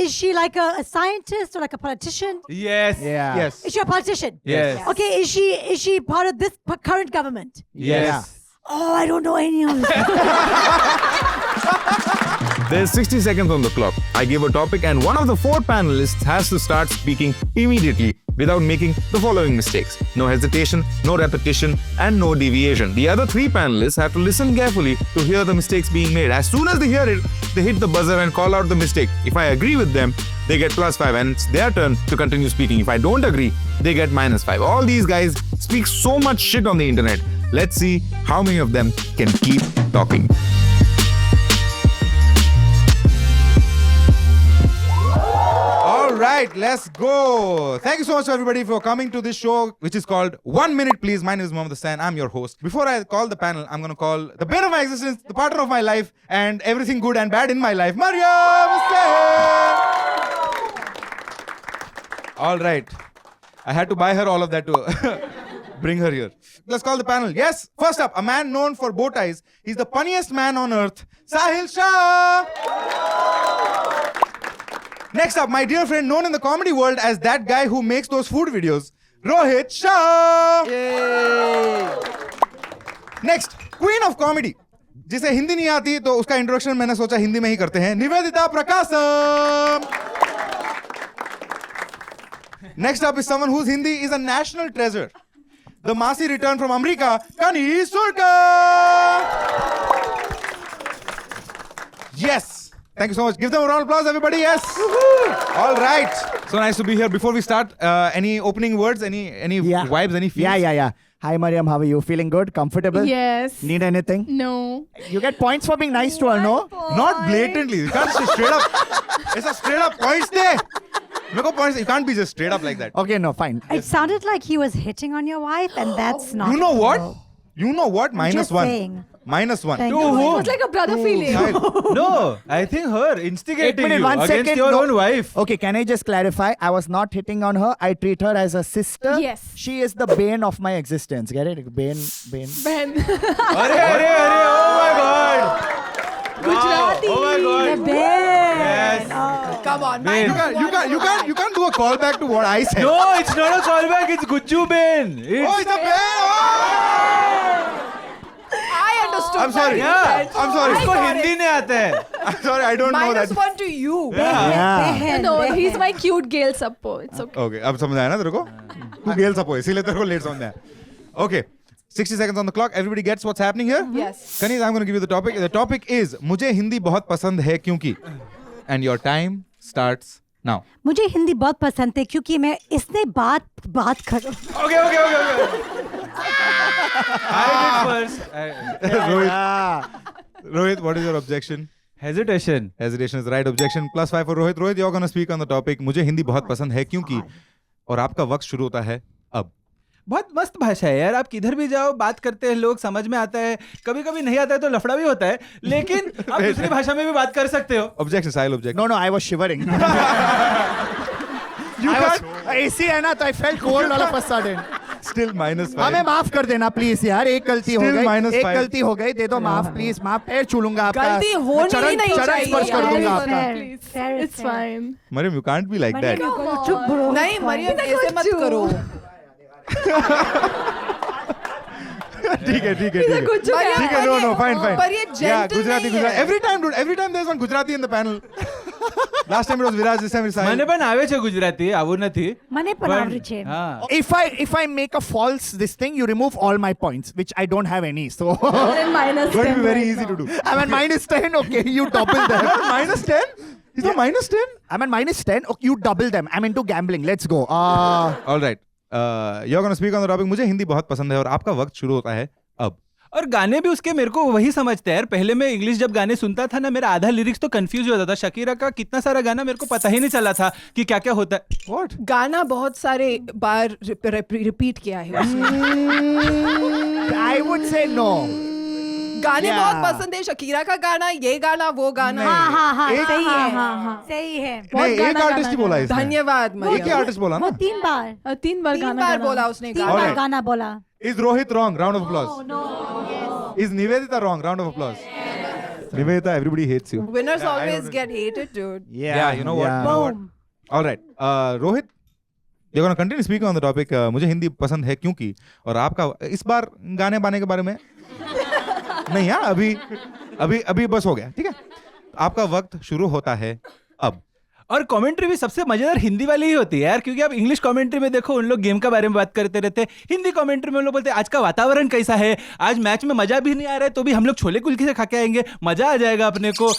is she like a scientist or like a politician? Yes. Yeah. Yes. Is she a politician? Yes. Okay, is she part of this current government? Yes. Oh, I don't know any of this. There's 60 seconds on the clock. I give a topic and one of the 4 panelists has to start speaking immediately without making the following mistakes. No hesitation, no repetition, and no deviation. The other 3 panelists have to listen carefully to hear the mistakes being made. As soon as they hear it, they hit the buzzer and call out the mistake. If I agree with them, they get +5 and it's their turn to continue speaking. If I don't agree, they get -5. All these guys speak so much shit on the internet. Let's see how many of them can keep talking. All right, let's go. Thank you so much, everybody, for coming to this show, which is called 1 Minute Please. My name is Mohammed Hussain. I'm your host. Before I call the panel, I'm going to call the bane of my existence, the partner of my life, and everything good and bad in my life, Mariam Hussain. All right. I had to buy her all of that to bring her here. Let's call the panel. Yes, first up, a man known for bow ties. He's the funniest man on earth, Sahil Shah. Next up, my dear friend known in the comedy world as that guy who makes those food videos, Rohit Shah. Next, queen of comedy. जिसे हिंदी नहीं आती तो उसका introduction मैंने सोचा हिंदी में ही करते हैं, निवेदिता प्रकाशम. Next up is someone whose Hindi is a national treasure. The Masi returned from America, Kani Surka. Yes. Thank you so much. Give them a round of applause, everybody. Yes. All right. So nice to be here. Before we start, any opening words? Any vibes? Any feels? Yeah. Hi, Mariam. How are you? Feeling good? Comfortable? Yes. Need anything? No. You get points for being nice to her, no? Not blatantly. You can't say straight up. It's a straight up points there. No points. You can't be just straight up like that. Okay, no, fine. It sounded like he was hitting on your wife, and that's not. You know what? cool. You know what? -1. Just saying. -1. Thank To you. whom? It's like a brother feeling. No, I think her instigating 1 minute, you 1 against second. your No. own wife. Okay, can I just clarify? I was not hitting on her. I treat her as a sister. Yes. She is the bane of my existence. Get it? Bane. Ben. Arre, oh my god. Gujarati. Oh my god. The bear. Yes. Come on, Ben. You can't do a callback to what I said. No, it's not a callback. It's Gucci Ben. Oh, it's a bear. I understood. I'm sorry. Yeah. I'm sorry. उसको got Hindi नहीं आता है. I'm sorry. I don't know that. -1 to you. Yeah. No, he's my cute Gail Sappo. It's okay. Okay, अब समझ आया ना तेरे को? तू गेल सपो इसीलिए तेरे को लेट समझ आया. Okay. 60 seconds on the clock. Everybody gets what's happening here? Yes. Kanis, I'm going to give you the topic. The topic is मुझे हिंदी बहुत पसंद है क्योंकि. And your time starts now. मुझे हिंदी बहुत पसंद है क्योंकि मैं इसने बात करो. Okay. I did first. Rohit, what is your objection? Hesitation. Hesitation is the right objection. +5 for Rohit. Rohit, you're going to speak on the topic. मुझे हिंदी बहुत पसंद है क्योंकि. और आपका वक्त शुरू होता है अब. बहुत मस्त भाषा है यार. आप किधर भी जाओ बात करते हैं लोग, समझ में आता है. कभी कभी नहीं आता है तो लफड़ा भी होता है, लेकिन आप दूसरी भाषा में भी बात कर सकते हो. Objection, Sahil, objection. No, I was shivering. AC है ना तो I felt cold all of a sudden. Still -5. हमें माफ कर देना प्लीज यार. एक गलती हो Still गई. -5. एक गलती हो गई. दे दो माफ प्लीज. माफ. पैर छू लूंगा आपका. गलती होनी चरण नहीं चरण चाहिए स्पर्श कर यार. दूंगा Fair, आपका. please. Fair is It's fair. fine. Mariam, you can't be like that. चुप ब्रो. नहीं, मरियम ऐसे मत करो. ठीक है. ठीक है. No, fine. पर ये Yeah, gentle Gujarati. नहीं है. Every time, dude. Every time there's one Gujarati in the panel. Last time it was Viraj, this time it's Sahil. મને પણ આવે છે ગુજરાતી, આવું નથી. મને પણ આવડે છે. હા. If I make a false this thing, you remove all my points, which I don't have any. So Then It's going to be very easy to do. I'm at -10. Okay, you double them. -10? He's not -10? I'm at -10. Okay, you double them. I'm into gambling. Let's go. All right. You're going to speak on the topic. मुझे हिंदी बहुत पसंद है और आपका वक्त शुरू होता है अब. और गाने भी उसके मेरे को वही समझते हैं यार. पहले मैं इंग्लिश जब गाने सुनता था ना, मेरा आधा लिरिक्स तो कंफ्यूज हो जाता था. शकीरा का कितना सारा गाना मेरे को पता ही नहीं चला था कि क्या क्या होता है. What? गाना बहुत सारे बार रिपीट किया है उसने. I would say no. गाने Yeah. बहुत पसंद है. शकीरा का गाना, ये गाना, वो गाना. हाँ एक- सही है. हाँ. सही है. नहीं, एक आर्टिस्ट ही बोला इसने. धन्यवाद एक ही मरियम. आर्टिस्ट बोला वो ना. 3 बार. 3 बार बोला उसने 3 गाना. बार Alright. गाना बोला. Is Rohit wrong? Round of applause. Is Nivedita wrong? Round of applause. Nivedita, everybody hates you. Winners always get hated, dude. Yeah, you know what? yeah. You know what? Boom. All right. Rohit, you're going to continue speaking on the topic. मुझे हिंदी पसंद है क्योंकि और आपका इस बार गाने बाने के बारे में नहीं यार अभी बस हो गया ठीक है आपका वक्त शुरू होता है अब और कमेंट्री भी सबसे मजेदार हिंदी वाली ही होती है यार, क्योंकि आप इंग्लिश कमेंट्री में देखो उन लोग गेम के बारे में बात करते रहते हैं, हिंदी कमेंट्री में उन लोग बोलते हैं आज का वातावरण कैसा है, आज मैच में मजा भी नहीं आ रहा है तो भी हम लोग छोले कुलचे से खा के आएंगे, मजा आ जाएगा अपने को.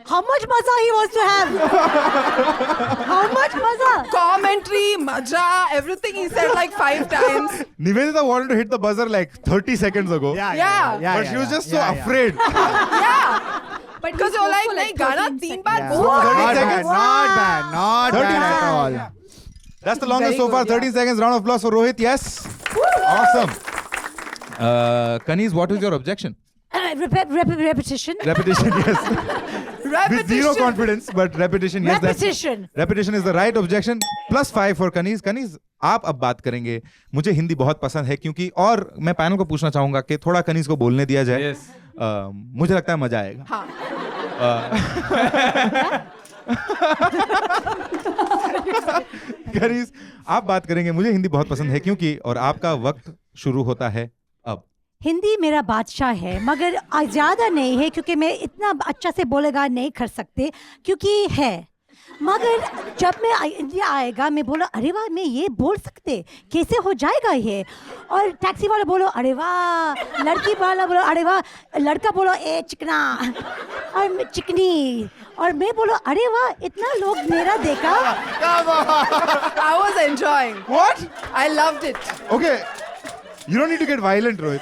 How much maza he wants to have? How much maza? Commentary, maja, everything he said like 5 times. Nivedita wanted to hit the buzzer like 30 seconds ago but she was just so afraid. Yeah. Because you're like, नहीं गाना 3 बार Yeah. बोल Not सकते bad, हैं. not 30 bad at all. That's the longest Very so far. good, 13 seconds. Round of applause for Rohit. Yes. Awesome. Kaniz, what is your objection? Repetition. Repetition, yes. With zero Repetition. confidence, but repetition, yes. Repetition. Repetition is the right objection. +5 for Kaniz. Kaniz, आप अब बात करेंगे. मुझे हिंदी बहुत पसंद है क्योंकि और मैं पैनल को पूछना चाहूंगा कि थोड़ा कनीज को बोलने दिया जाए. Yes. मुझे लगता है मजा आएगा. हाँ. कनीज, आप बात करेंगे. मुझे हिंदी बहुत पसंद है क्योंकि और आपका वक्त शुरू होता है अब. हिंदी मेरा बादशाह है मगर ज़्यादा नहीं है क्योंकि मैं इतना अच्छा से बोलेगा नहीं कर सकते क्योंकि है मगर जब मैं इंडिया आएगा मैं बोला अरे वाह मैं ये बोल सकते कैसे हो जाएगा ये और टैक्सी वाला बोलो अरे वाह लड़की वाला बोलो अरे वाह लड़का बोलो ए चिकना और मैं चिकनी और मैं बोलो अरे वाह इतना लोग मेरा देखा. I was enjoying. What? I loved it. Okay. You don't need to get violent, Rohit.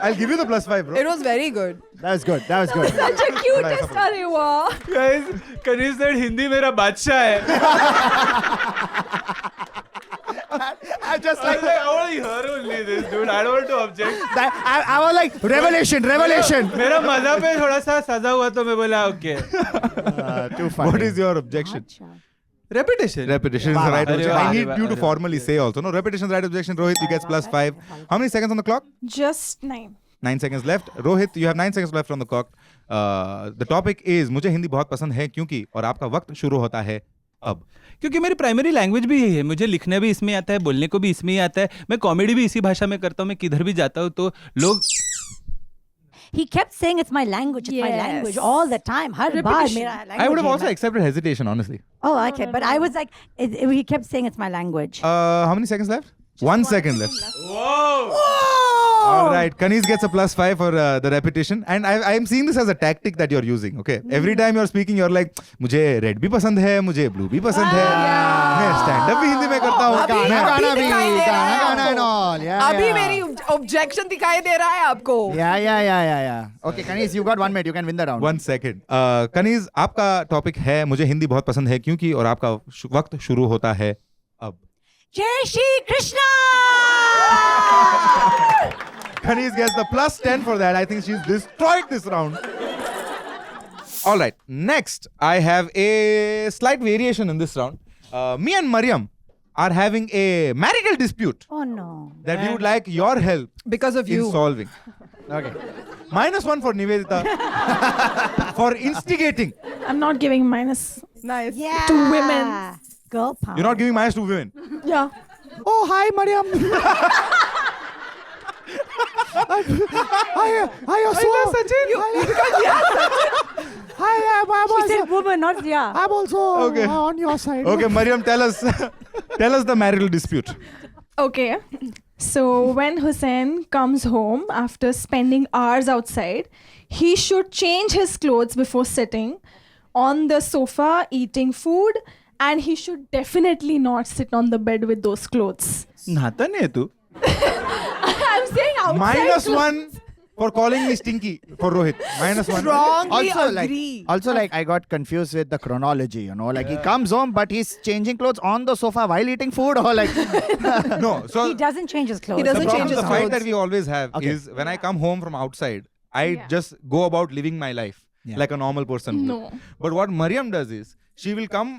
I'll give you the +5, bro. It was very good. That was good. That was good. Such a cutest अरे वाह. Guys, Kaniz said Hindi मेरा बादशाह है. I just I like was like, I want to hear only this, dude. I don't want to object. that. I was like revelation. मेरा मजा पे थोड़ा सा सजा हुआ तो मैं बोला okay. Too funny. What is your objection? अच्छा. Repetition. Repetition is the right Arre objection. wah, I need arre you wah, to formally say also. No, repetition is the right objection. Rohit, you get +5. How many seconds on the clock? Just 9. 9 seconds left. Rohit, you have 9 seconds left on the clock. The topic is मुझे हिंदी बहुत पसंद है क्योंकि और आपका वक्त शुरू होता है अब. क्योंकि मेरी प्राइमरी लैंग्वेज भी यही है, मुझे लिखने भी इसमें आता है, बोलने को भी इसमें ही आता है, मैं कॉमेडी भी इसी भाषा में करता हूँ, मैं किधर भी जाता हूँ तो लोग He kept saying it's my language, it's my Yes. language all the time. Her bar Repetition. मेरा language I would have है. also accepted hesitation, honestly. Oh, okay, but I was like, he kept saying it's my language. How many seconds left? 1 second left. All right, Kaniz gets a +5 for the repetition, and I am seeing this as a tactic that you're using. Okay, every time you're speaking, you're like, मुझे red भी पसंद है, मुझे blue भी पसंद है, मैं stand up भी हिंदी में करता हूँ. अभी मैं- गाना भी दिखाई दे रहा है गाना and आपको. all. Yeah. अभी yeah. मेरी objection दिखाई दे रहा है आपको. Yeah. Okay, Kaniz, you got 1 minute. You can win the round. 1 second. कनीज, आपका टॉपिक है मुझे हिंदी बहुत पसंद है क्योंकि और आपका वक्त शुरू होता है अब. जय Shri Krishna. Kaniz gets the +10 for that. I think she's destroyed this round. All right. Next, I have a slight variation in this round. Me and Mariam are having a marital dispute Oh no. that we would like your help Because of in you. solving. Okay. -1 for Nivedita for instigating. I'm not giving minus. Nice. Yeah. To women. Girl power. You're not giving -2 women. Yeah. Oh, hi, Mariam. Hi, Sachin. Hi, I'm She also, said woman, not yeah. I'm also Okay. on your side. Okay, Mariam, tell us the marital dispute. Okay. So when Hussein comes home after spending hours outside, he should change his clothes before sitting on the sofa eating food, and he should definitely not sit on the bed with those clothes. नहाता नहीं है तू? I'm saying outside. -1 for calling me stinky for Rohit. -1. Strongly Also, agree. like I got confused with the chronology. You know, like he comes home, but he's changing clothes on the sofa while eating food, or like. No, so He doesn't change his clothes. He doesn't change his the fight clothes. that we always have Okay. is when I come home from outside, I Yeah. just go about living my life Yeah. like a normal person would. No. But what Mariam does is she will come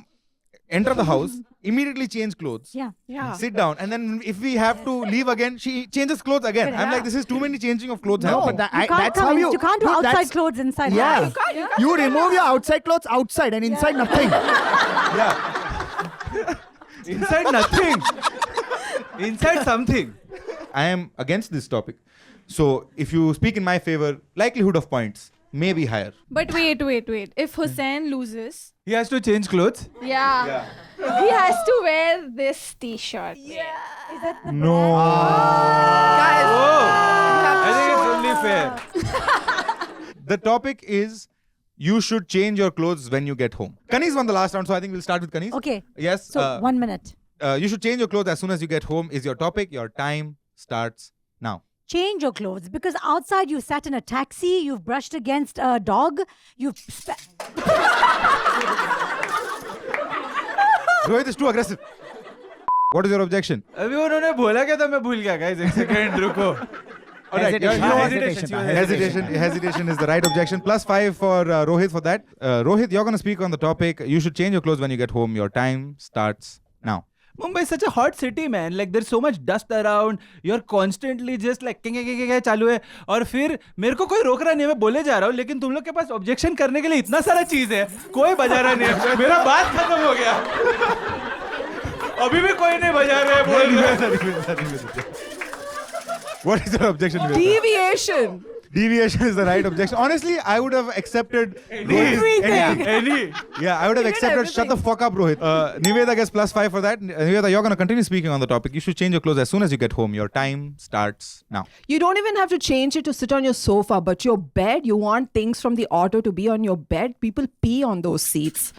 enter the house, immediately change clothes, Yeah. sit down, and then if we have to leave again, she changes clothes again. I'm like, this is too many changing of clothes No, happening. but You can't that's come how in, you. you can't do Dude, outside that's- clothes inside. Yeah. You remove your outside clothes outside and inside nothing. Inside nothing. Inside something. I am against this topic. So if you speak in my favor, likelihood of points may be higher. But wait. If Hussein loses, He has to change clothes. he has to wear this T-shirt. No. Guys, I think it's only fair. The topic is you should change your clothes when you get home. Kanis won the last round, so I think we'll start with Kanis. Okay. Yes. So 1 minute. You should change your clothes as soon as you get home is your topic. Your time starts now. Change your clothes because outside you sat in a taxi, you've brushed against a dog, Rohit is too aggressive. What is your objection? अभी उन्होंने बोला क्या था मैं भूल गया guys. एक second रुको. All right, Hesitation. hesitation is the right objection. +5 for Rohit for that. Rohit, you're going to speak on the topic. You should change your clothes when you get home. Your time starts now. Mumbai is such a hot city, man. Like there's so much dust around. You're constantly just like के चालू है. और फिर मेरे को कोई रोक रहा नहीं है, मैं बोले जा रहा हूँ. लेकिन तुम लोग के पास ऑब्जेक्शन करने के लिए इतना सारा चीज है. कोई बजा रहा नहीं है. मेरा बात खत्म हो गया. अभी भी कोई नहीं बजा रहा है. बोल रहा है. What is your objection? Nivedha? deviation. Deviation is the right objection. Honestly, I would have accepted Any. Yeah, I would have accepted. Shut the fuck up, Rohit. Nivedha gets +5 for that. Nivedha, you're going to continue speaking on the topic. You should change your clothes as soon as you get home. Your time starts now. You don't even have to change it to sit on your sofa, but your bed, you want things from the auto to be on your bed. People pee on those seats.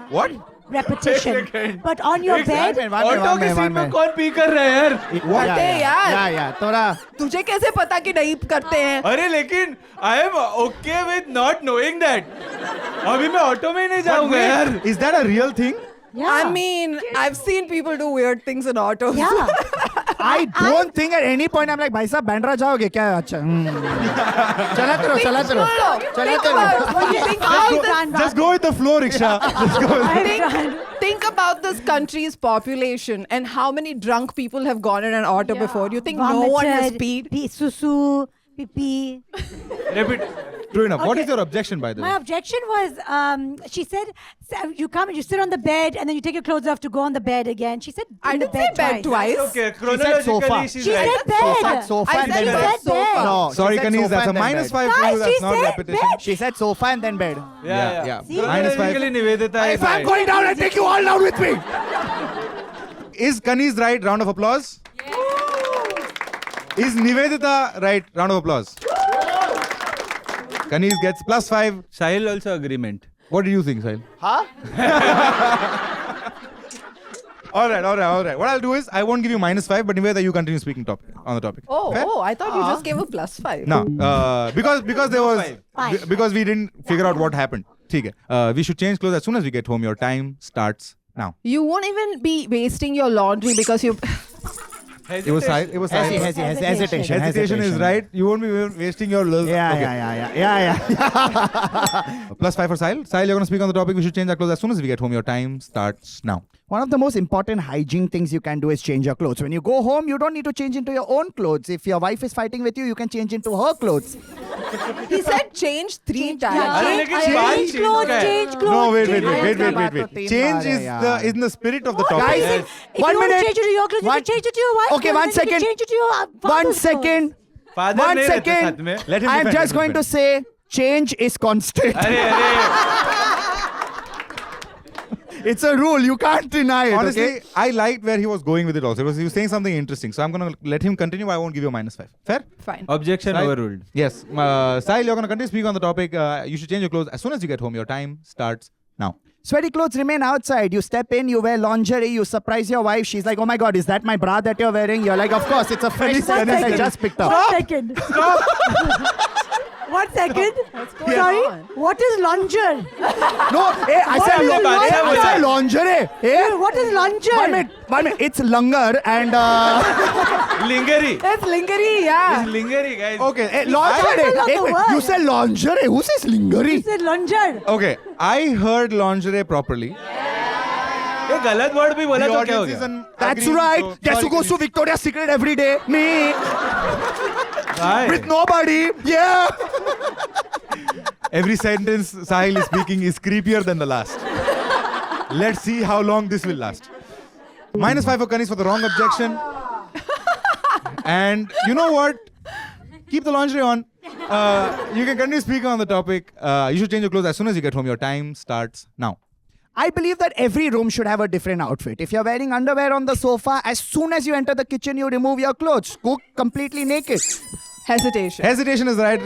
What? repetition. But on your bed, auto के seat में कौन P कर रहा है यार? करते हैं यार. Yeah, थोड़ा तुझे कैसे पता कि नहीं करते हैं? अरे लेकिन I am okay with not knowing that. अभी मैं ऑटो में ही नहीं जाऊंगा यार. Is that a real thing? yeah. I mean, I've seen people do weird things in autos. yeah. I don't think at any point I'm like भाई साहब बैंड्रा जाओगे क्या अच्छा चला चलो Just go with the flow, Riksha. Just go with Think about this country's population and how many drunk people have gone in an auto before. You think no one has peed? Susu, pee. Repeat. True enough. What is your objection, by the way? My objection was, she said, you come and you sit on the bed and then you take your clothes off to go on the bed again. She said, I in the didn't say bed twice. Okay, sofa. chronologically she's She right. said bed. sofa I and said then bed. bed. Sofa. No, Sorry, she said Kanis, sofa that's a and then -5 bed. for you. Guys, That's she not said repetition. bed. She said sofa and then bed. Yeah. See? -5. Chronologically Nivedita is If I'm right. going down, I'll take you all down with me. Is Kanis right? Round of applause. Is Nivedita right? Round of applause. Kanis gets +5. Sahil also agreement. What do you think, Sahil? Huh? All right. What I'll do is I won't give you -5, but Nivedita, you continue speaking on the topic. Fair? I thought you just gave a +5. No, because there was Five. because we didn't figure out what happened. ठीक है. We should change clothes as soon as we get home. Your time starts now. You won't even be wasting your laundry because you. It was silent. Hesitation. Hesitation is right. You won't be wasting your love. Yeah. +5 for Sahil. Sahil, you're going to speak on the topic. We should change our clothes as soon as we get home. Your time starts now. One of the most important hygiene things you can do is change your clothes. When you go home, you don't need to change into your own clothes. If your wife is fighting with you, you can change into her clothes. He said change 3 times. अरे लेकिन बात Change clothes, है. change clothes. No, wait. Change. Change is in the spirit of the topic. Guys, If you 1 want to minute. change it to your clothes, you One- can change it to your wife's Okay, clothes, 1 and then you can second. change it to your 1 father's second. Father 1 नहीं रहते साथ second. में. Let him I'm defend, just let him going to defend. say change is constant. अरे It's a rule. You can't deny it. Honestly, okay? I liked where he was going with it also. He was saying something interesting. So I'm going to let him continue. I won't give you a -5. Fair? Fine. objection Sahil? overruled. Yes. Sahil, you're going to continue speaking on the topic. You should change your clothes as soon as you get home. Your time starts now. Sweaty clothes remain outside. You step in, you wear lingerie, you surprise your wife. She's like, oh my God, is that my bra that you're wearing? You're like, of course, it's a fresh set that I just picked up. 1 second. Stop. 1 second. going Sorry. on? What is longer? No, hey, I said, is lingerie? I said lingerie. Hey, What is longer? 1 minute. It's longer and Lingeri. That's lingerie, yeah. It's lingeri, guys. Okay. lingerie. not Hey, the wait, word. you said lingerie. Who says lingerie? You said longer. Okay. I heard lingerie properly. ये गलत word भी बोला The तो क्या हो audience is गया? an That's agreeing, right. so Guess who sorry, goes to Kanish. Victoria's Secret every day? Me. Why? With nobody. Yeah. Every sentence Sahil is speaking is creepier than the last. Let's see how long this will last. -5 for Kanish for the wrong objection. And you know what? Keep the lingerie on. You can continue speaking on the topic. You should change your clothes as soon as you get home. Your time starts now. I believe that every room should have a different outfit. If you're wearing underwear on the sofa, as soon as you enter the kitchen, you remove your clothes. Cook completely naked. Hesitation. Hesitation is right.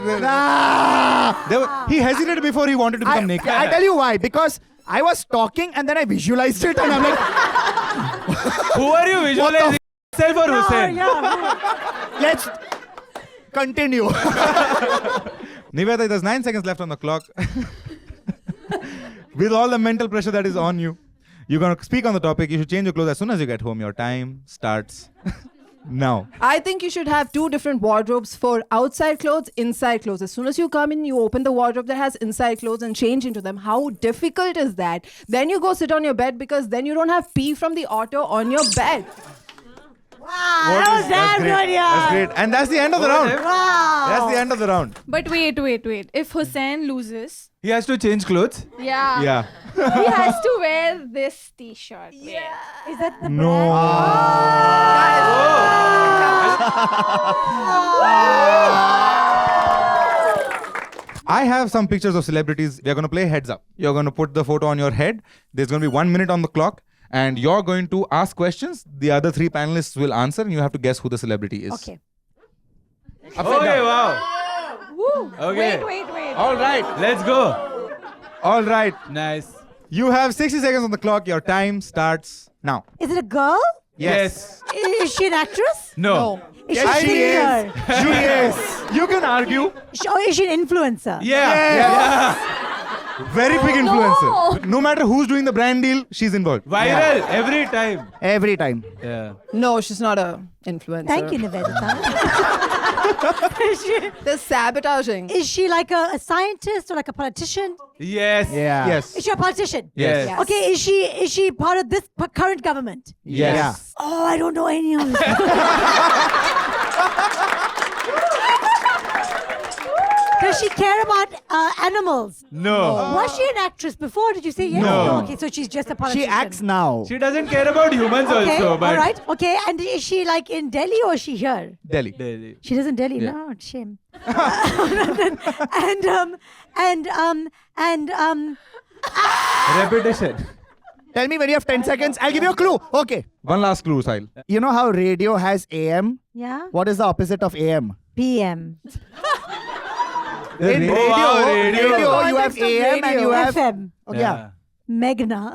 He hesitated before he wanted to become naked. I tell you why. Because I was talking and then I visualized it and I'm like, Who are you visualizing? Yourself or Hussein? let's continue. Niveda, there's 9 seconds left on the clock. With all the mental pressure that is on you, you're going to speak on the topic. You should change your clothes as soon as you get home. Your time starts now. I think you should have 2 different wardrobes for outside clothes, inside clothes. As soon as you come in, you open the wardrobe that has inside clothes and change into them. How difficult is that? Then you go sit on your bed because then you don't have pee from the auto on your bed. That was damn great. good, yeah. That's great. And that's the end of the round. Wow. That's the end of the round. But wait. If Hussein loses, He has to change clothes. Yeah. he has to wear this t-shirt. Is that the No. I have some pictures of celebrities. We are going to play heads up. You're going to put the photo on your head. There's going to be 1 minute on the clock. And you're going to ask questions. The other 3 panelists will answer. And you have to guess who the celebrity is. Okay. Okay, wow. Okay. Wait. All right. Let's go. All right. Nice. You have 60 seconds on the clock. Your time starts now. Is it a girl? Yes. Is she an actress? No. Is she a singer? She is. You can argue. Or is she an influencer? Yeah. Very big influencer. No matter who's doing the brand deal, she's involved. Viral every time. Every time. Yeah. No, she's not a influencer. Thank you, Nivedita. They're sabotaging. Is she like a scientist or like a politician? Yes. Yeah. Yes. Is she a politician? Yes. Yes. Okay, is she part of this current government? Yes. Oh, I don't know any of them. Does she care about animals? No. Was she an actress before? Did you say yes? No. Okay, so she's just a She politician. acts now. She doesn't care about humans Okay, also, but all right. Okay, and is she like in Delhi or is she here? Delhi. They- She lives in Delhi. Yeah. No, shame. and repetition. Tell me when you have 10 seconds. I'll give you a clue. Okay. One last clue, Sahil. You know how radio has AM? yeah, What is the opposite of AM? PM, In Oh, wow, radio. you have Context of AM and you have... FM, Okay, yeah. Meghna.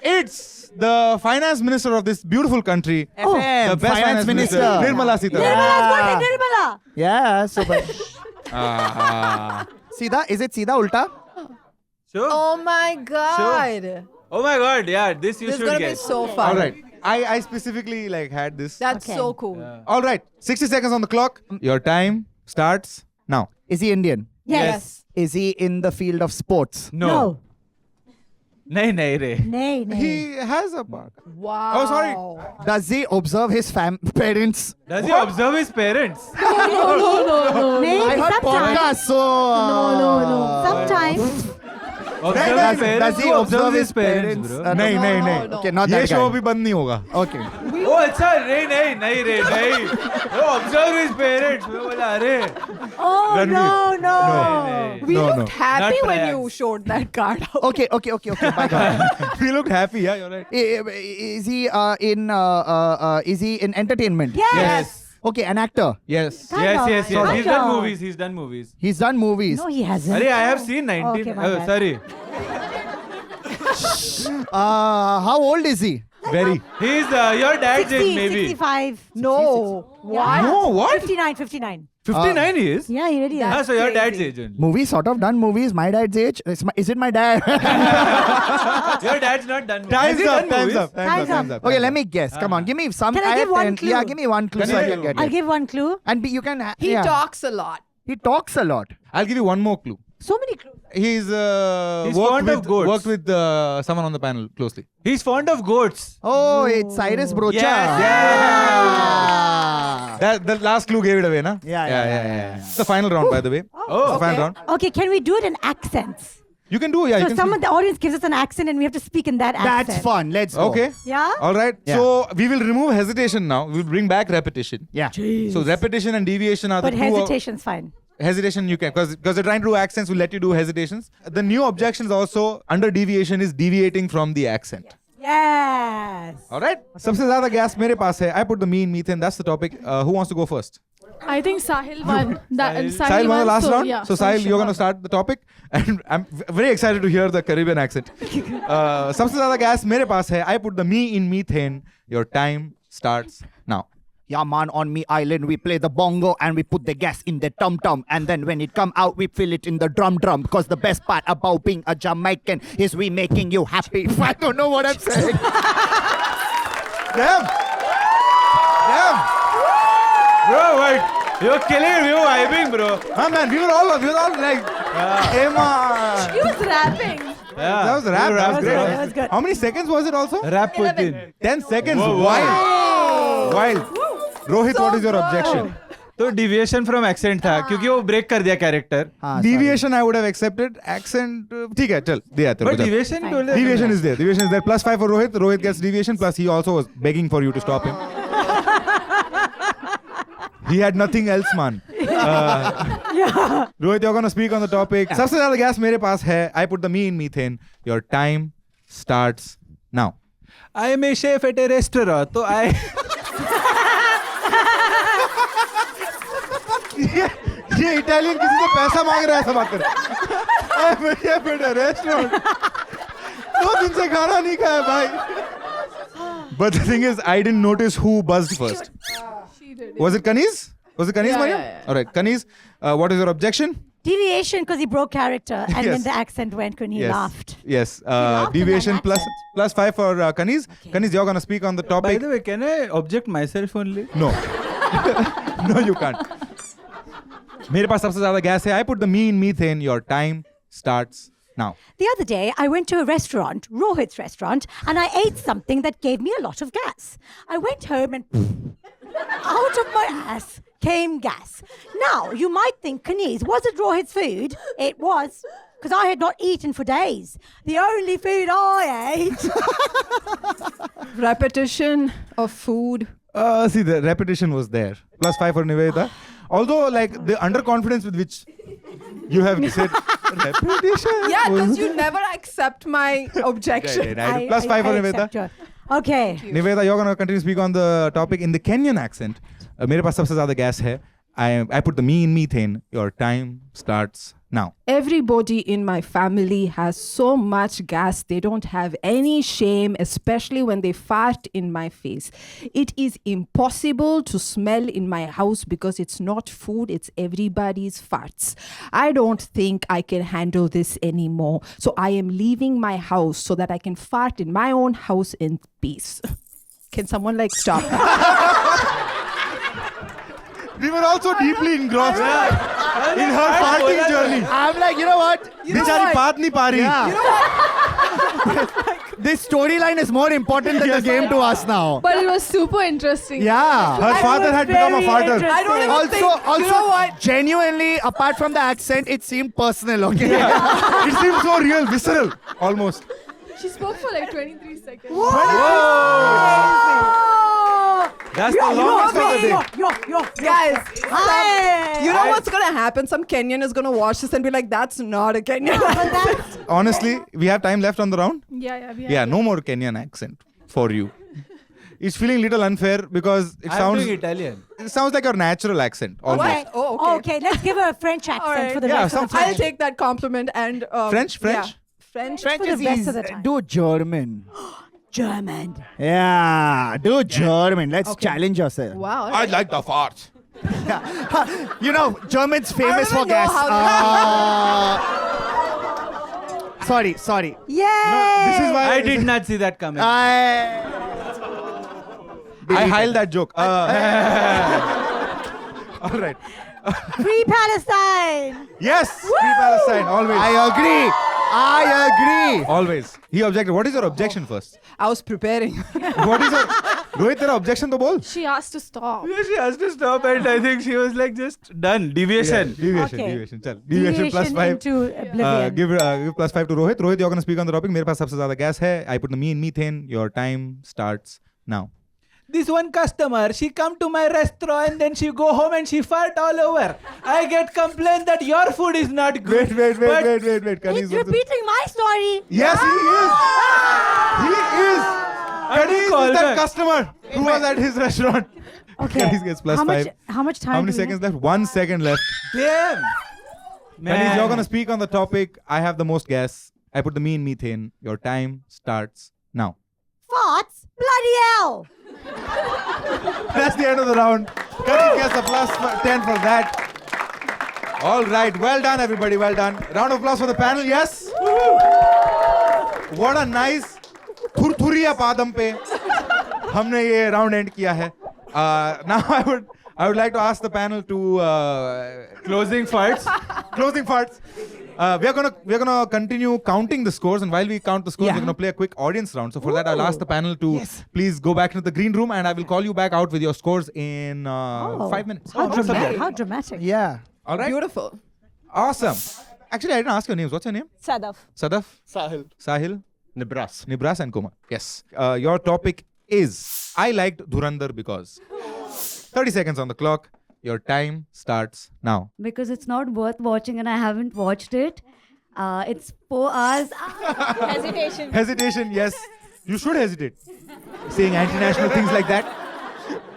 It's the finance minister of this beautiful country. FM, The best finance minister. Nirmala Sitharaman. Nirmala, Nirmala. Yeah, super. Ah. Sida? Is it Sida Ulta? Sure. Oh my god. Oh my god, yeah, this you This is should gonna be get. so fun. All right. I specifically had this. That's Okay. so cool. All right. 60 seconds on the clock. Your time starts now. Is he Indian? Yes. Is he in the field of sports? No. Nahi, nahi, re. Nay, nay. He has a part. Wow. Oh, sorry. Does he observe his parents? Does he observe his parents? Nay, I heard sometimes. podcast, so... No. Sometimes. Observe Does, his parents? does he Who observe his parents, parents? bro? No. नहीं. Okay, not ये that show guy. भी बंद नहीं होगा. Okay. Oh, अच्छा नहीं रे. वो observe his parents. मैं बोला अरे. Oh, Ranveer. no. We No, looked no. happy Not when triads. you showed that card out. Okay. My God. We looked happy. Yeah, you're right. Is he in entertainment? Yes. Okay, an actor. Yes. Kind of. Yes. He's Kind done of. movies. He's done movies. He's done movies. No, he hasn't. Arey, I have seen 19. Okay, my Oh, bad. sorry. How old is he? Very. He's your dad's 60, age, maybe. 65. No. What? No, what? 59. 59 he is? Yeah, he really is. Ah, so your dad's crazy. age only. Movie, sort of done movies. My dad's age. Is it my dad? Your dad's not done movies. Has Time's he up. done Time's movies? up. Time's up. Okay, let me guess. Come on, give me some. Can I give have one 10. clue? Yeah, give me one clue Can so I you- can get I'll it. give one clue. And you can. He yeah. talks a lot. He talks a lot. I'll give you one more clue. So many clues. He's He's worked fond of goats. worked with someone on the panel closely. He's fond of goats. Oh, it's Cyrus Brocha. Yes, Yeah. That the last clue gave it away, na? Yeah. It's the final round, by the way. Oh, the final round. Okay, can we do it in accents? You can do, yeah. you So can someone, the audience gives us an accent and we have to speak in that accent. That's fun. Let's go. Okay. Yeah? All right. Yeah. So we will remove hesitation now. We'll bring back repetition. Yeah. So repetition and deviation are But the two. hesitation's fine. Hesitation you can, because they're trying to do accents, we'll let you do hesitations. The new objections also under deviation is deviating from the accent. Yes. All right. सबसे ज़्यादा gas मेरे पास है. I put the me in methane. That's the topic. Who wants to go first? I think Sahil won. Sahil won the last so, round. Yeah, So Sahil, you're going to start the topic, and I'm very excited to hear the Caribbean accent. सबसे ज़्यादा gas मेरे पास है. I put the me in methane. Your time starts now. Yeah, man, on me island, we play the bongo and we put the gas in the tum-tum. And then when it come out, we fill it in the drum. Because the best part about being a Jamaican is we making you happy. I don't know what I'm saying. Damn. Bro, what? You're killing it. We were vibing, bro. Ah, man, we were all like, hey, man. He was rapping. Yeah. That was rap. That was great. That was good. How many seconds was it also? Rap Putin. 10 seconds. Whoa, whoa. Wild. Rohit, what is your objection? तो deviation from accent था क्योंकि वो break कर दिया character. हाँ, Deviation I would have accepted. Accent, ठीक है, चल दिया तेरे But को चल. deviation told them. Deviation is there. Deviation is there. +5 for Rohit. Rohit gets deviation. Plus he also was begging for you to stop him. He had nothing else, man. Rohit, you're gonna speak on the topic. सबसे ज़्यादा gas मेरे पास है. I put the me in methane. Your time starts now. I am a chef at a restaurant. तो I. ये Italian किसी से पैसा मांग रहा है ऐसा बात कर. I'm a chef at a restaurant. 2 दिन से खाना नहीं खाया भाई. But the thing is, I didn't notice who buzzed first. She did. Was it Kaniz? Was it Kaniz, Yeah, Mariam? yeah. All right, Kaniz, what is your objection? Deviation because he broke character and Yes. then the accent went when he laughed. Yes. laughed in Deviation that accent. +5 for Kaniz. Okay. Kaniz, you're gonna speak on the By topic. the way, can I object myself only? No. No, you can't. मेरे पास सबसे ज़्यादा gas है. I put the me in methane. Your time starts now. The other day, I went to a restaurant, Rohit's restaurant, and I ate something that gave me a lot of gas. I went home and out of my ass came gas. Now, you might think, Kaniz, was it Rohit's food? It was, because I had not eaten for days. The only food I ate. Repetition of food. See, the repetition was there. +5 for Nivedita. Although, like, the underconfidence with which you have said repetition. Yeah, was- because you never accept my objection. Right. +5 for Nivedita. accept your- Okay. Niveda, you're gonna continue to speak on the topic in the Kenyan accent. मेरे पास सबसे ज़्यादा gas है. I put the me in methane. Your time starts now. Everybody in my family has so much gas, they don't have any shame, especially when they fart in my face. It is impossible to smell in my house because it's not food, it's everybody's farts. I don't think I can handle this anymore. So I am leaving my house so that I can fart in my own house in peace. Can someone like stop? We were also deeply engrossed in her farting journey. I'm like, you know what? बेचारी बात नहीं पा रही. Yeah. This storyline is more important than the game to us now. But it was super interesting. Yeah. Her father had become a farter. I don't even Also, think, also, you know what? genuinely, apart from the accent, it seemed personal. Okay. It seems so real, visceral, almost. She spoke for like 23 seconds. That's the longest of the day. Guys, Hey. you know what's gonna happen? Some Kenyan is gonna watch this and be like, "That's not a Kenyan." Honestly, we have time left on the round. Yeah. Yeah, no more Kenyan accent for you. It's feeling little unfair because it I'm sounds doing Italian. like your natural accent almost. Okay. Oh, okay. Let's give her a French accent right. for the Yeah, rest of some the time. I'll take that compliment and French? Yeah, French. French For the is rest easy. of the time. Do German. German. Yeah, do German. Let's challenge yourself. Wow. I like the farts. You know, German's famous I for don't even know gas. Sorry. Yay! This is why I did not see that coming. I I hiled that joke. All right. Free Palestine. Yes, free Palestine, always. I agree. Always. He objected. What is your objection first? I was preparing. What is your... Rohit, तेरा objection तो बोल. She asked to stop. Yeah, she has to stop, and I think she was like just done. Deviation. Deviation, Okay. deviation. चल. Deviation plus 5. into oblivion. Give plus 5 to Rohit. Rohit, you're going to speak on the topic. मेरे पास सबसे ज़्यादा gas है. I put the me in methane. Your time starts now. This one customer, she come to my restaurant and then she go home and she fart all over. I get complaint that your food is not good. Wait. but- Kanis, He's repeating my story. Yes, he is. He is. Kanis call is that back. customer who was at his restaurant. Okay. Kanis gets plus how 5. How much time? How many do we seconds have? left? 1 second left. Damn. Kanis, you're going to speak on the topic. I have the most gas. I put the me in methane. Your time starts now. Farts? Bloody hell! That's the end of the round. Kanis gets a plus 10 for that. All right. Well done, everybody. Well done. Round of applause for the panel. Yes. What a nice थुरथुरिया पादम पे हमने ये round end किया है. Now I would like to ask the panel to Closing farts. closing parts. We're gonna continue counting the scores, and while we count the scores, Yeah. we're gonna play a quick audience round. So for that, I'll ask the panel to please go back into the green room, and I will call you back out with your scores in 5 minutes. How dramatic! How dramatic! Yeah. All right. Beautiful. Awesome. Actually, I didn't ask your names. What's your name? Sadaf. Sadaf. Sahil. Nibras and Kumar. Yes. Your topic is I liked Dhurandhar because 30 seconds on the clock. Your time starts now. Because it's not worth watching and I haven't watched it. It's 4 hours. Hesitation. Hesitation, yes. You should hesitate. Saying anti-national things like that.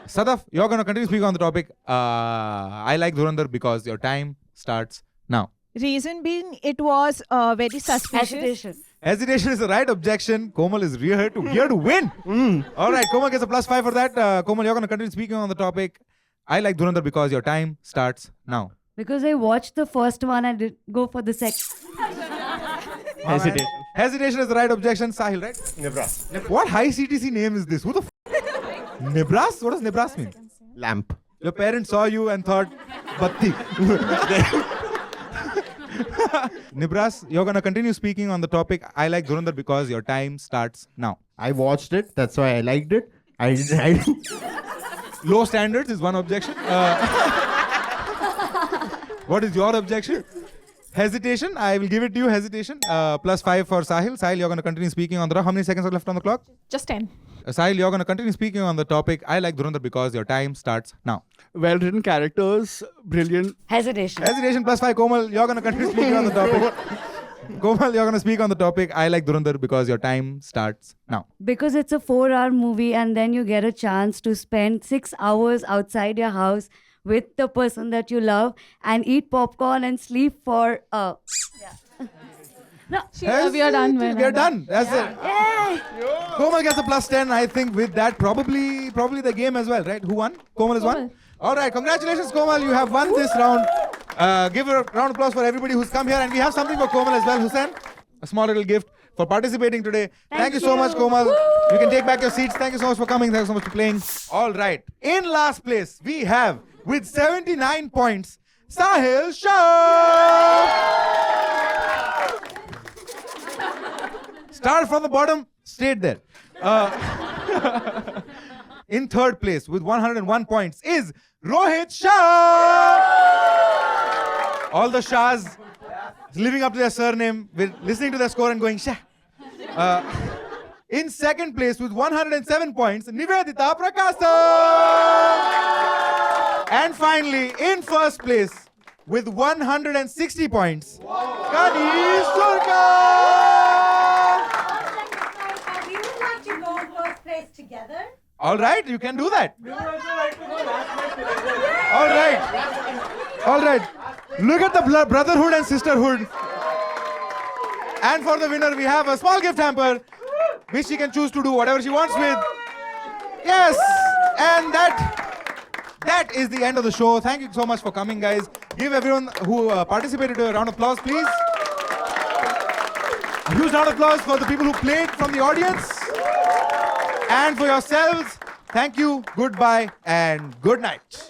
Sadaf, you're going to continue speaking on the topic. I like Dhurandhar because your time starts now. Reason being, it was very suspicious. Hesitation. Hesitation is the right objection. Komal is here to win. All right, Komal gets a plus 5 for that. Komal, you're going to continue speaking on the topic. I like Dhurandhar because your time starts now. Because I watched the first one and did go for the second. Hesitation. Hesitation is the right objection. Sahil, right? Nibras. What high CTC name is this? Who the Nibras? What does Nibras mean? Lamp. Your parents saw you and thought, Batti. Nibras, you're going to continue speaking on the topic. I like Dhurandhar because your time starts now. I watched it. That's why I liked it. I didn't. Low standards is one objection. What is your objection? Hesitation. I will give it to you. Hesitation. Plus 5 for Sahil. Sahil, you're going to continue speaking on the... How many seconds are left on the clock? Just 10. Sahil, you're going to continue speaking on the topic. I like Dhurandhar because your time starts now. Well written characters, brilliant. Hesitation. Hesitation plus 5. Komal, you're going to continue speaking on the topic. Komal, you're going to speak on the topic. I like Dhurandhar because your time starts now. Because it's a 4-hour movie and then you get a chance to spend 6 hours outside your house with the person that you love and eat popcorn and sleep for... We are done. We are done. That's it. Komal gets a plus 10. I think with that, probably the game as well, right? Who won? Komal has won? Komal. All right. Congratulations, Komal. You have won this round. Give a round of applause for everybody who's come here. And we have something for Komal as well. Hussain, a small little gift for participating today. Thank you so much, Komal. You can take back your seats. Thank you so much for coming. Thank you so much for playing. All right. In last place, we have, with 79 points, Sahil Shah. Start from the bottom, straight there. In third place with 101 points is Rohit Shah. All the Shahs living up to their surname, with listening to their score and going Shah. In second place with 107 points, Nivedita Prakasa. And finally, in first place with 160 points, Kanis Surkar. We would like to go first place together. All right, you can do that. All right. All right. Look at the brotherhood and sisterhood. And for the winner, we have a small gift hamper, which she can choose to do whatever she wants with. Yes. And that is the end of the show. Thank you so much for coming, guys. Give everyone who participated a round of applause, please. A huge round of applause for the people who played from the audience. And for yourselves, thank you, goodbye, and good night.